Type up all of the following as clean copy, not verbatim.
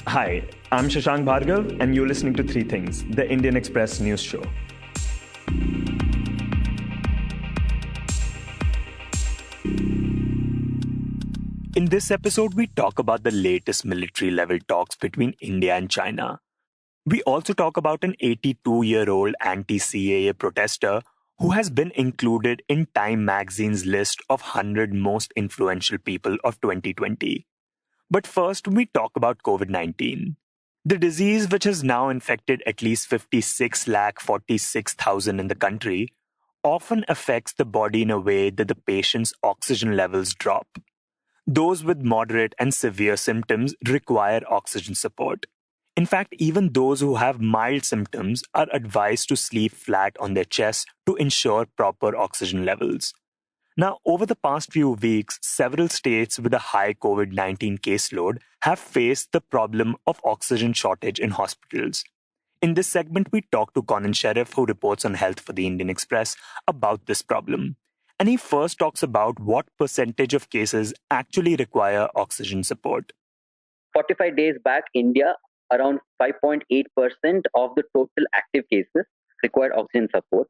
Hi, I'm Shashank Bhargav, and you're listening to Three Things, the Indian Express news show. In this episode, we talk about the latest military level talks between India and China. We also talk about an 82-year-old anti CAA protester who has been included in Time magazine's list of 100 most influential people of 2020. But first, we talk about COVID 19. The disease, which has now infected at least 56,46,000 in the country, often affects the body in a way that the patient's oxygen levels drop. Those with moderate and severe symptoms require oxygen support. In fact, even those who have mild symptoms are advised to sleep flat on their chest to ensure proper oxygen levels. Now, over the past few weeks, several states with a high COVID 19 caseload have faced the problem of oxygen shortage in hospitals. In this segment, we talk to Conan Sheriff, who reports on health for the Indian Express, about this problem. And he first talks about what percentage of cases actually require oxygen support. 45 days back, India, around 5.8% of the total active cases required oxygen support.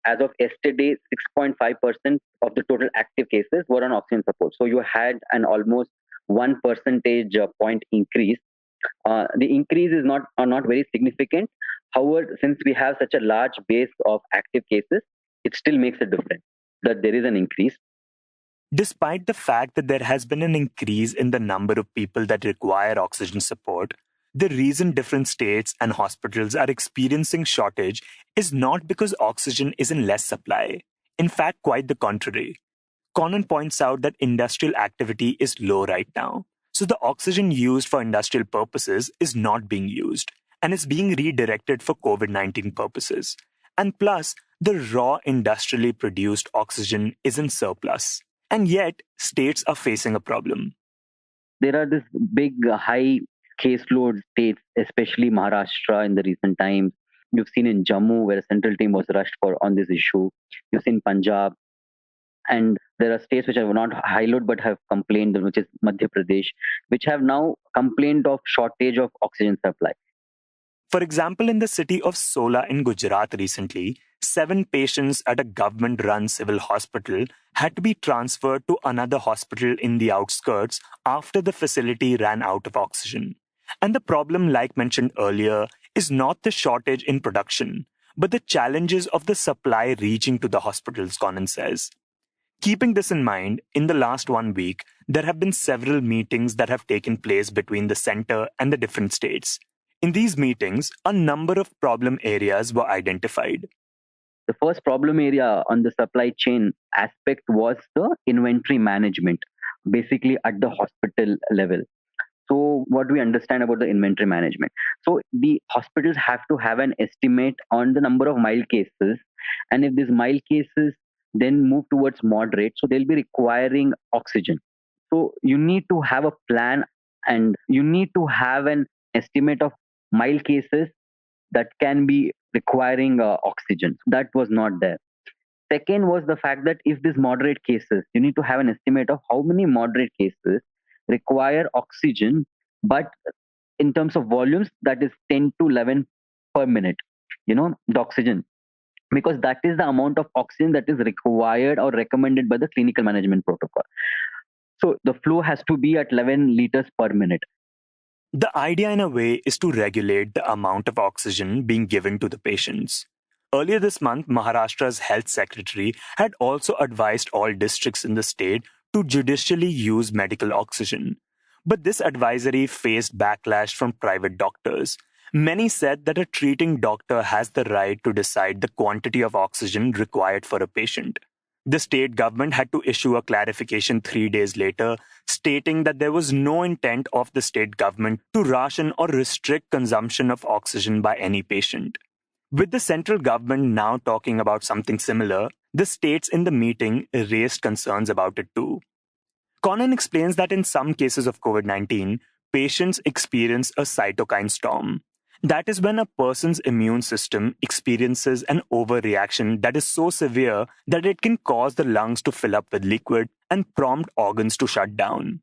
As of yesterday, 6.5% of the total active cases were on oxygen support. So you had an almost 1 percentage point increase. The increase is not very significant. However, since we have such a large base of active cases, it still makes a difference that there is an increase. Despite the fact that there has been an increase in the number of people that require oxygen support, the reason different states and hospitals are experiencing shortage is not because oxygen is in less supply. In fact, quite the contrary. Conan points out that industrial activity is low right now. So the oxygen used for industrial purposes is not being used and is being redirected for COVID 19 purposes. And plus, the raw industrially produced oxygen is in surplus. And yet, states are facing a problem. There are this big high caseload states, especially Maharashtra in the recent times. You've seen in Jammu where a central team was rushed for on this issue. You've seen Punjab, and there are states which have not high load but have complained, which is Madhya Pradesh, which have now complained of shortage of oxygen supply. For example, in the city of Sola in Gujarat recently, 7 patients at a government-run civil hospital had to be transferred to another hospital in the outskirts after the facility ran out of oxygen. And the problem, like mentioned earlier, is not the shortage in production, but the challenges of the supply reaching to the hospitals, Conan says. Keeping this in mind, in the last 1 week, there have been several meetings that have taken place between the center and the different states. In these meetings, a number of problem areas were identified. The first problem area on the supply chain aspect was the inventory management, basically at the hospital level. So, what do we understand about the inventory management? So, the hospitals have to have an estimate on the number of mild cases, and if these mild cases then move towards moderate, so they'll be requiring oxygen. So, you need to have a plan and you need to have an estimate of mild cases that can be requiring oxygen. That was not there. Second was the fact that if these moderate cases, you need to have an estimate of how many moderate cases require oxygen, but in terms of volumes, that is 10 to 11 per minute, the oxygen, because that is the amount of oxygen that is required or recommended by the clinical management protocol. So the flow has to be at 11 liters per minute. The idea, in a way, is to regulate the amount of oxygen being given to the patients. Earlier this month, Maharashtra's health secretary had also advised all districts in the state to judicially use medical oxygen. But this advisory faced backlash from private doctors. Many said that a treating doctor has the right to decide the quantity of oxygen required for a patient. The state government had to issue a clarification 3 days later, stating that there was no intent of the state government to ration or restrict consumption of oxygen by any patient. With the central government now talking about something similar, the states in the meeting raised concerns about it too. Conan explains that in some cases of COVID 19, patients experience a cytokine storm. That is when a person's immune system experiences an overreaction that is so severe that it can cause the lungs to fill up with liquid and prompt organs to shut down.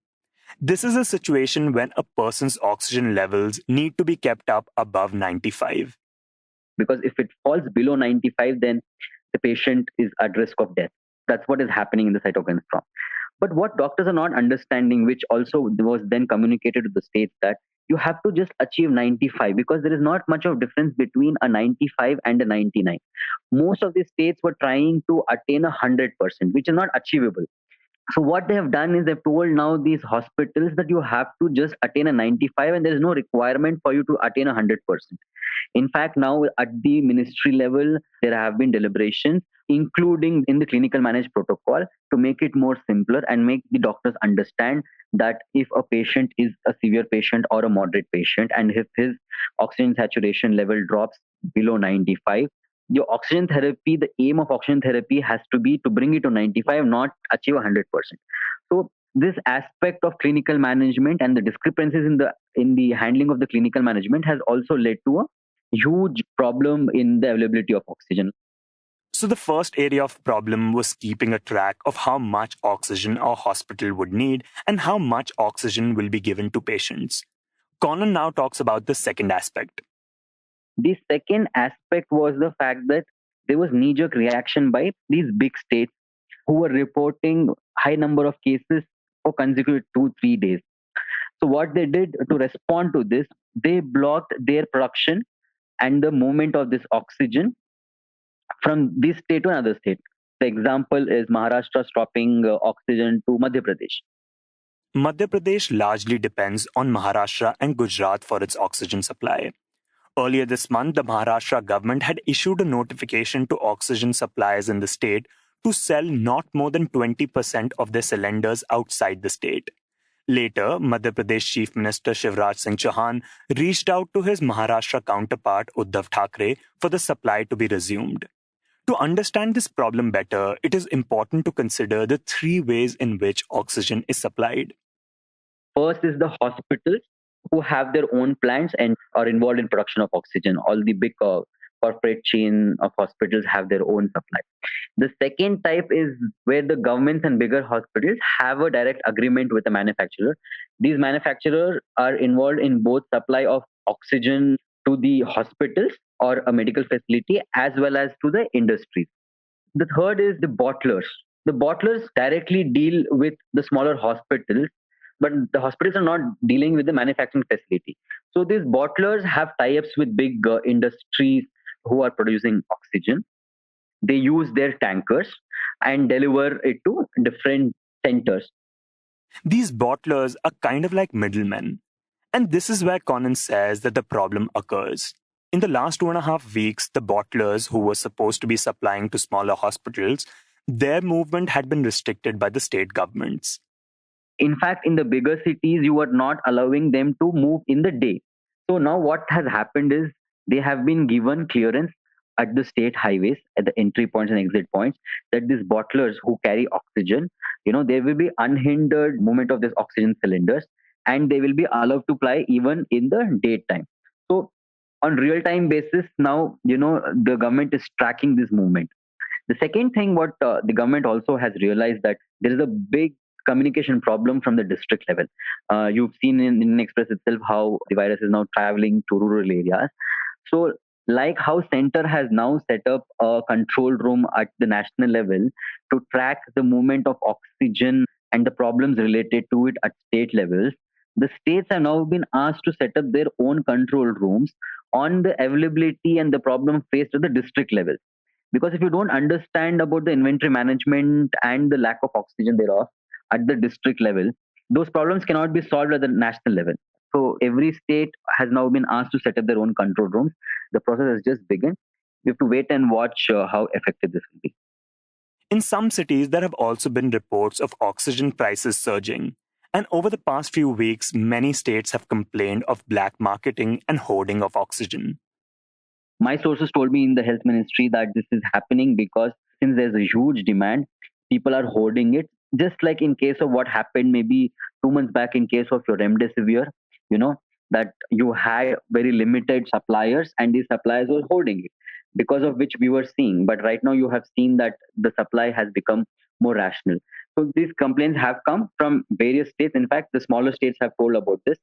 This is a situation when a person's oxygen levels need to be kept up above 95. Because if it falls below 95, then the patient is at risk of death. That's what is happening in the cytokine storm. But what doctors are not understanding, which also was then communicated to the states, that you have to just achieve 95, because there is not much of difference between a 95 and a 99. Most of the states were trying to attain 100%, which is not achievable. So what they have done is they've told now these hospitals that you have to just attain a 95, and there is no requirement for you to attain 100%. In fact, now at the ministry level, there have been deliberations, including in the clinical managed protocol, to make it more simpler and make the doctors understand that if a patient is a severe patient or a moderate patient, and if his oxygen saturation level drops below 95, your oxygen therapy, the aim of oxygen therapy has to be to bring it to 95, not achieve 100%. So this aspect of clinical management and the discrepancies in the handling of the clinical management has also led to a huge problem in the availability of oxygen. So the first area of problem was keeping a track of how much oxygen a hospital would need and how much oxygen will be given to patients. Conan now talks about the second aspect. The second aspect was the fact that there was knee-jerk reaction by these big states who were reporting high number of cases for consecutive 2-3 days. So what they did to respond to this, they blocked their production and the movement of this oxygen from this state to another state. The example is Maharashtra stopping oxygen to Madhya Pradesh. Madhya Pradesh largely depends on Maharashtra and Gujarat for its oxygen supply. Earlier this month, the Maharashtra government had issued a notification to oxygen suppliers in the state to sell not more than 20% of their cylinders outside the state. Later, Madhya Pradesh Chief Minister Shivraj Singh Chauhan reached out to his Maharashtra counterpart Uddhav Thackeray for the supply to be resumed. To understand this problem better, it is important to consider the three ways in which oxygen is supplied. First is the hospitals who have their own plants and are involved in production of oxygen. All the big corporate chain of hospitals have their own supply. The second type is where the governments and bigger hospitals have a direct agreement with the manufacturer. These manufacturers are involved in both supply of oxygen to the hospitals or a medical facility as well as to the industry. The third is the bottlers. The bottlers directly deal with the smaller hospitals, but the hospitals are not dealing with the manufacturing facility. So these bottlers have tie-ups with big industries who are producing oxygen. They use their tankers and deliver it to different centers. These bottlers are kind of like middlemen. And this is where Conan says that the problem occurs. In the last 2.5 weeks, the bottlers who were supposed to be supplying to smaller hospitals, their movement had been restricted by the state governments. In fact, in the bigger cities, you are not allowing them to move in the day. So now what has happened is they have been given clearance at the state highways, at the entry points and exit points, that these bottlers who carry oxygen, there will be unhindered movement of these oxygen cylinders, and they will be allowed to fly even in the daytime. So on real time basis now, the government is tracking this movement. The second thing, what the government also has realized, that there is a big communication problem from the district level. You've seen in Indian Express itself how the virus is now traveling to rural areas. So, like how center has now set up a control room at the national level to track the movement of oxygen and the problems related to it at state levels, the states have now been asked to set up their own control rooms on the availability and the problem faced at the district level. Because if you don't understand about the inventory management and the lack of oxygen thereof at the district level, those problems cannot be solved at the national level. So every state has now been asked to set up their own control rooms. The process has just begun. We have to wait and watch how effective this will be. In some cities, there have also been reports of oxygen prices surging. And over the past few weeks, many states have complained of black marketing and hoarding of oxygen. My sources told me in the health ministry that this is happening because since there's a huge demand, people are hoarding it. Just like in case of what happened maybe 2 months back in case of your remdesivir, you know, that you had very limited suppliers and these suppliers were hoarding it, because of which we were seeing. But right now you have seen that the supply has become more rational. So these complaints have come from various states. In fact, the smaller states have told about this.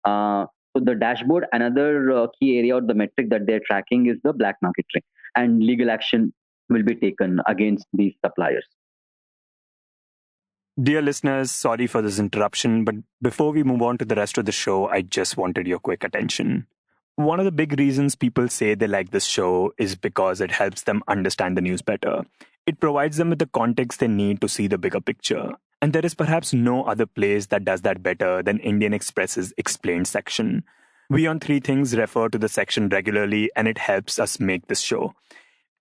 So the dashboard, another key area or the metric that they're tracking is the black market trade, and legal action will be taken against these suppliers. Dear listeners, sorry for this interruption, but before we move on to the rest of the show, I just wanted your quick attention. One of the big reasons people say they like this show is because it helps them understand the news better. It provides them with the context they need to see the bigger picture. And there is perhaps no other place that does that better than Indian Express's Explained section. We on Three Things refer to the section regularly, and it helps us make this show.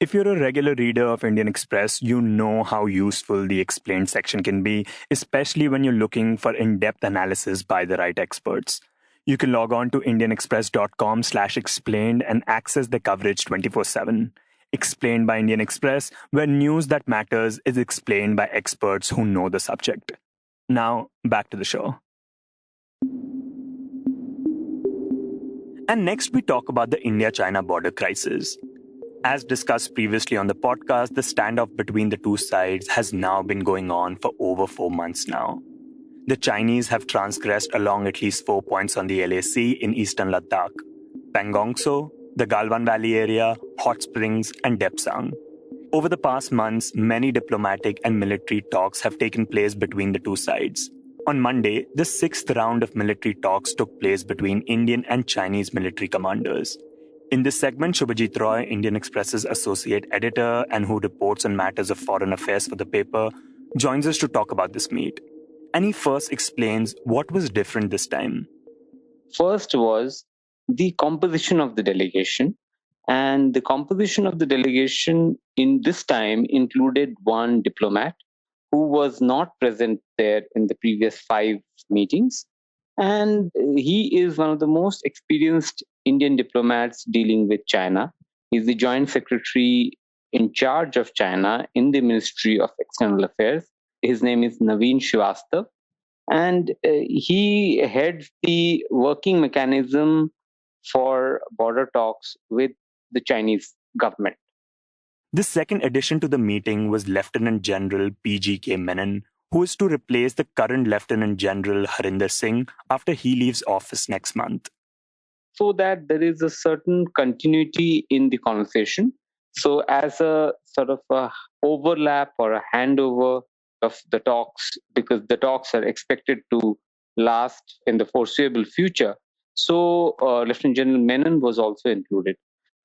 If you're a regular reader of Indian Express, you know how useful the Explained section can be, especially when you're looking for in-depth analysis by the right experts. You can log on to indianexpress.com/explained and access the coverage 24/7. Explained by Indian Express, where news that matters is explained by experts who know the subject. Now, back to the show. And next, we talk about the India-China border crisis. As discussed previously on the podcast, the standoff between the two sides has now been going on for over 4 months now. The Chinese have transgressed along at least 4 points on the LAC in eastern Ladakh: Pangong Tso, the Galwan Valley area, Hot Springs, and Depsang. Over the past months, many diplomatic and military talks have taken place between the two sides. On Monday, the 6th round of military talks took place between Indian and Chinese military commanders. In this segment, Shubhajit Roy, Indian Express's associate editor and who reports on matters of foreign affairs for the paper, joins us to talk about this meet. And he first explains what was different this time. First was the composition of the delegation. And the composition of the delegation in this time included one diplomat who was not present there in the previous 5 meetings. And he is one of the most experienced Indian diplomats dealing with China. He's the joint secretary in charge of China in the Ministry of External Affairs. His name is Naveen Srivastav. And he heads the working mechanism for border talks with the Chinese government. The second addition to the meeting was Lieutenant General P.G.K. Menon, who is to replace the current Lieutenant General Harinder Singh after he leaves office next month. So that there is a certain continuity in the conversation. So as a sort of a overlap or a handover of the talks, because the talks are expected to last in the foreseeable future. So Lieutenant General Menon was also included.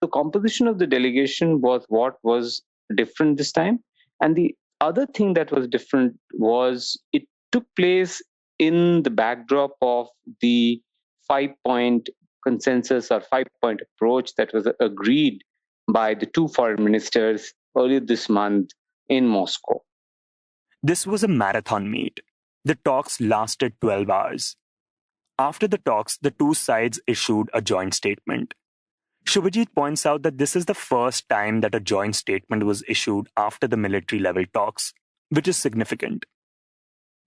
The composition of the delegation was what was different this time. And the other thing that was different was it took place in the backdrop of the 5-point consensus or 5-point approach that was agreed by the two foreign ministers earlier this month in Moscow. This was a marathon meet. The talks lasted 12 hours. After the talks, the two sides issued a joint statement. Shubhajit points out that this is the first time that a joint statement was issued after the military level talks, which is significant.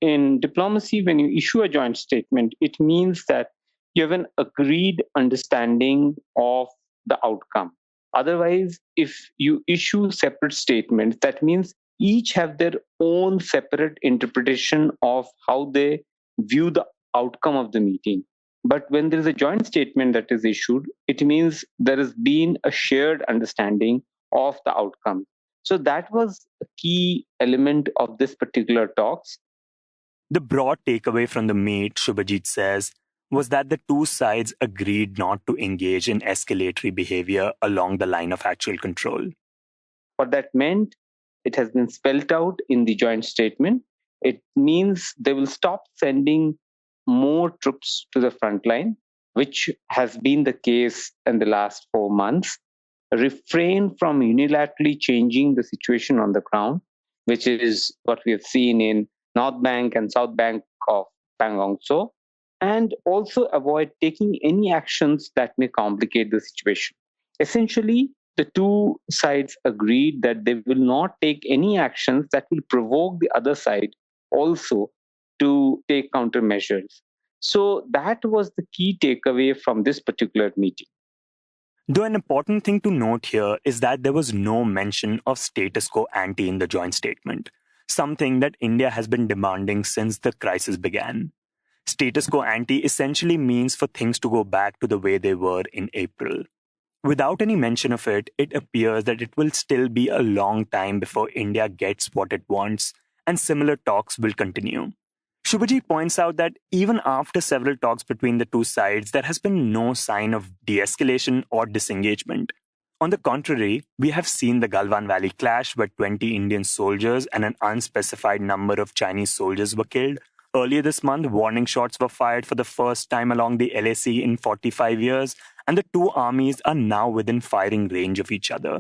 In diplomacy, when you issue a joint statement, it means that you have an agreed understanding of the outcome. Otherwise, if you issue separate statements, that means each have their own separate interpretation of how they view the outcome of the meeting. But when there is a joint statement that is issued, it means there has been a shared understanding of the outcome. So that was a key element of this particular talks. The broad takeaway from the meet, Shubhajit says, was that the two sides agreed not to engage in escalatory behavior along the line of actual control. What that meant, it has been spelled out in the joint statement. It means they will stop sending more troops to the front line, which has been the case in the last 4 months. Refrain from unilaterally changing the situation on the ground, which is what we have seen in North Bank and South Bank of Pangong Tso, and also avoid taking any actions that may complicate the situation. Essentially, the two sides agreed that they will not take any actions that will provoke the other side also to take countermeasures. So that was the key takeaway from this particular meeting. Though an important thing to note here is that there was no mention of status quo ante in the joint statement. something that India has been demanding since the crisis began. Status quo ante essentially means for things to go back to the way they were in April. Without any mention of it, it appears that it will still be a long time before India gets what it wants, and similar talks will continue. Shubhaji points out that even after several talks between the two sides, there has been no sign of de escalation or disengagement. On the contrary, we have seen the Galwan Valley clash where 20 Indian soldiers and an unspecified number of Chinese soldiers were killed. Earlier this month, warning shots were fired for the first time along the LAC in 45 years, and the two armies are now within firing range of each other.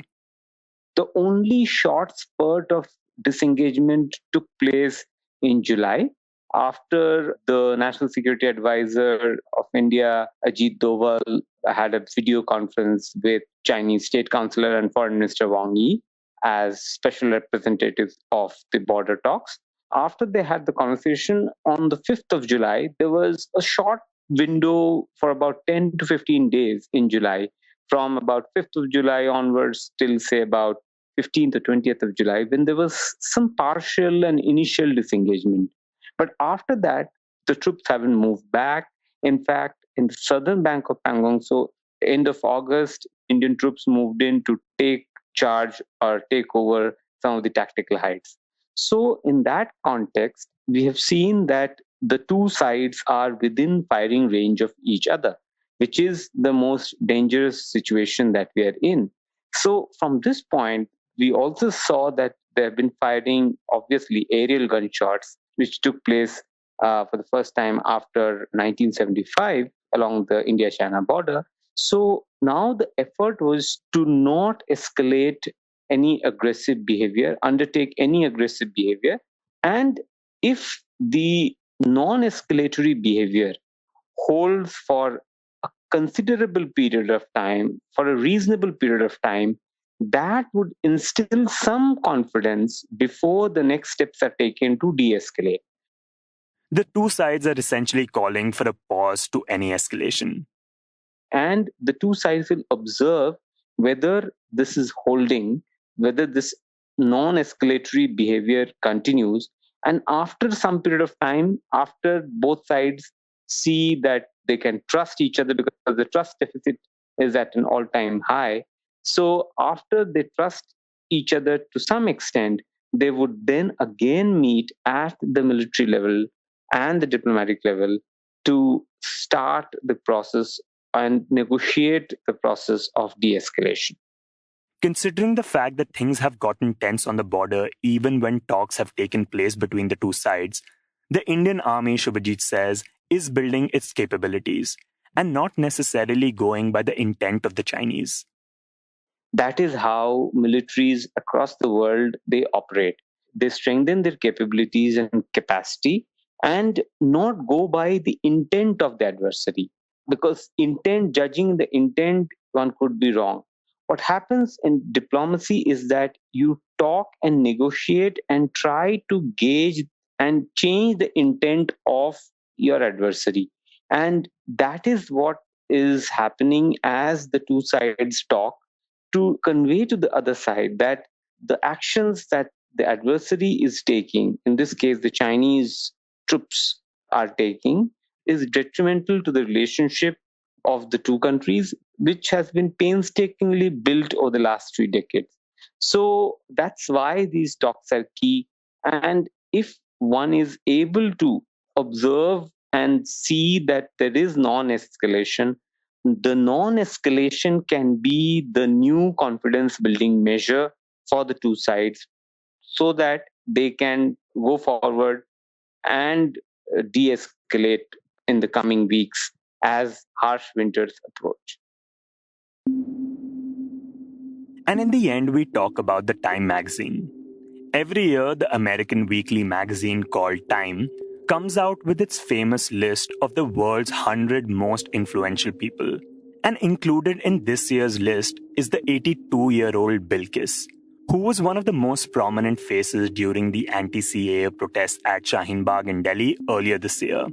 The only short spurt of disengagement took place in July after the National Security Advisor of India, Ajit Doval, had a video conference with Chinese State Councillor and Foreign Minister Wang Yi as special representatives of the border talks. After they had the conversation on the 5th of July, there was a short window for about 10 to 15 days in July, from about 5th of July onwards till say about 15th or 20th of July, when there was some partial and initial disengagement. But after that, the troops haven't moved back. In fact, in the southern bank of Pangong, so end of August, Indian troops moved in to take charge or take over some of the tactical heights. So in that context, we have seen that the two sides are within firing range of each other, which is the most dangerous situation that we are in. So from this point, we also saw that there have been firing, obviously, aerial gunshots, which took place for the first time after 1975 along the India-China border. So now the effort was to not escalate any aggressive behavior, undertake any aggressive behavior. And if the non-escalatory behavior holds for a considerable period of time, for a reasonable period of time, that would instill some confidence before the next steps are taken to de-escalate. The two sides are essentially calling for a pause to any escalation. And the two sides will observe whether this is holding, whether this non-escalatory behavior continues. And after some period of time, after both sides see that they can trust each other, because the trust deficit is at an all-time high. So after they trust each other to some extent, they would then again meet at the military level and the diplomatic level to start the process and negotiate the process of de-escalation. Considering the fact that things have gotten tense on the border even when talks have taken place between the two sides, the Indian Army, Shubhajit says, is building its capabilities and not necessarily going by the intent of the Chinese. That is how militaries across the world they operate. They strengthen their capabilities and capacity and not go by the intent of the adversary. Because intent, judging the intent, one could be wrong. What happens in diplomacy is that you talk and negotiate and try to gauge and change the intent of your adversary. And that is what is happening as the two sides talk, to convey to the other side that the actions that the adversary is taking, in this case, the Chinese troops are taking, is detrimental to the relationship of the two countries, which has been painstakingly built over the last 3 decades. So that's why these talks are key. And if one is able to observe and see that there is non-escalation, the non-escalation can be the new confidence building measure for the two sides so that they can go forward and de-escalate in the coming weeks as harsh winters approach. And in the end, we talk about the Time magazine. Every year, the American weekly magazine called Time comes out with its famous list of the world's 100 most influential people. And included in this year's list is the 82-year-old Bilkis, who was one of the most prominent faces during the anti-CAA protests at Shaheen Bagh in Delhi earlier this year.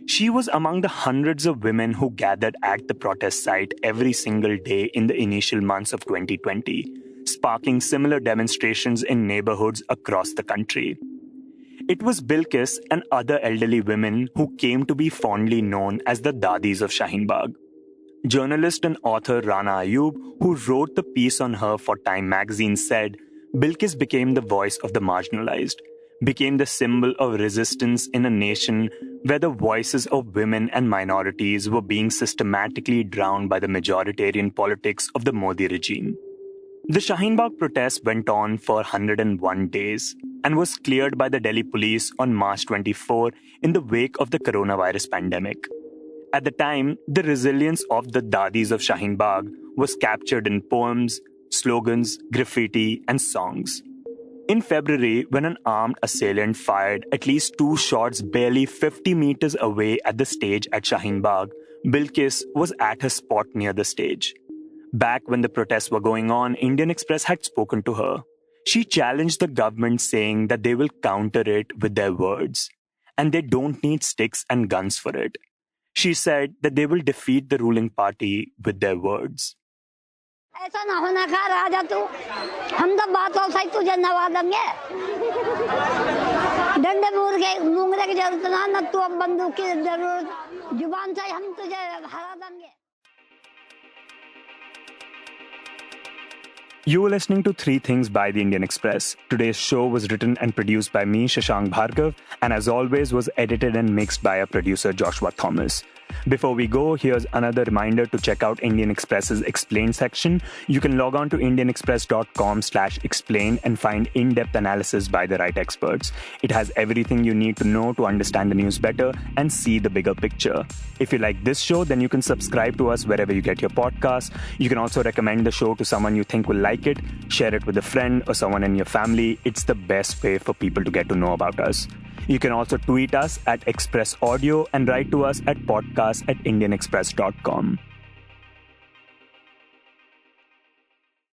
She was among the hundreds of women who gathered at the protest site every single day in the initial months of 2020, sparking similar demonstrations in neighborhoods across the country. It was Bilkis and other elderly women who came to be fondly known as the Dadis of Shaheen Bagh. Journalist and author Rana Ayub, who wrote the piece on her for Time magazine, said, Bilkis became the voice of the marginalized, became the symbol of resistance in a nation where the voices of women and minorities were being systematically drowned by the majoritarian politics of the Modi regime. The Shaheen Bagh protest went on for 101 days and was cleared by the Delhi police on March 24 in the wake of the coronavirus pandemic. At the time, the resilience of the Dadis of Shaheen Bagh was captured in poems, slogans, graffiti, and songs. In February, when an armed assailant fired at least 2 shots barely 50 meters away at the stage at Shaheen Bagh, Bilkis was at her spot near the stage. Back when the protests were going on, Indian Express had spoken to her. She challenged the government, saying that they will counter it with their words, and they don't need sticks and guns for it. She said that they will defeat the ruling party with their words. ऐसा ना होना खा राजा तू हम तो बात और सही तुझे नवा देंगे डंडे मूंगरे की जरूरत ना तू अब बंदूक की जरूरत जुबान से हम तुझे हरा देंगे. You were listening to 3 Things by the Indian Express. Today's show was written and produced by me, Shashank Bhargav, and as always was edited and mixed by our producer Joshua Thomas. Before we go, here's another reminder to check out Indian Express's Explain section. You can log on to indianexpress.com/explain and find in-depth analysis by the right experts. It has everything you need to know to understand the news better and see the bigger picture. If you like this show, then you can subscribe to us wherever you get your podcasts. You can also recommend the show to someone you think will like it, share it with a friend or someone in your family. It's the best way for people to get to know about us. You can also tweet us at Express Audio and write to us at podcast@indianexpress.com.